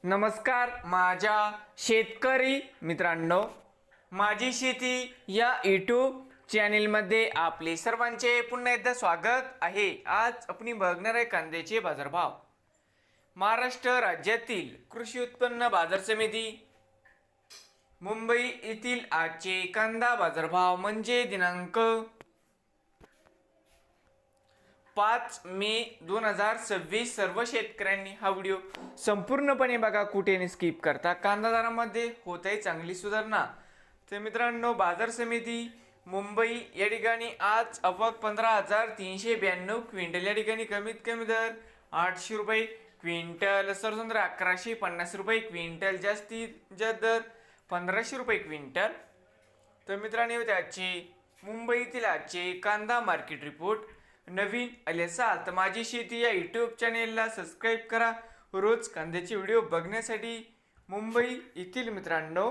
नमस्कार माझ्या शेतकरी मित्रांनो, माझी शेती या यूट्यूब चॅनेलमध्ये आपले सर्वांचे पुन्हा एकदा स्वागत आहे। आज आपण बघणार आहे कांद्याचे बाजारभाव। महाराष्ट्र राज्यातील कृषी उत्पन्न बाजार समिती मुंबई येथील आजचे कांदा बाजारभाव म्हणजे दिनांक 5 मे 2026। सर्व शेतकऱ्यांनी हा व्हिडिओ संपूर्णपणे बघा, कुठेही स्किप करता। कांदा दरामध्ये होत आहे चांगली सुधारणा। तर मित्रांनो, बाजार समिती मुंबई या ठिकाणी आज आवक 15,392 क्विंटल, या ठिकाणी कमीत कमी दर 800 रुपये क्विंटल, सरसंद्र 1150 रुपये क्विंटल, जास्तीत जास्त दर 1500 रुपये क्विंटल। तर मित्रांनो, त्याचे मुंबईतील आजचे कांदा मार्केट रिपोर्ट। नवीन आले असाल तर माझी शेती या यूट्यूब चॅनेलला सबस्क्राईब करा रोज कांद्याचे व्हिडिओ बघण्यासाठी। मुंबई येथील मित्रांनो,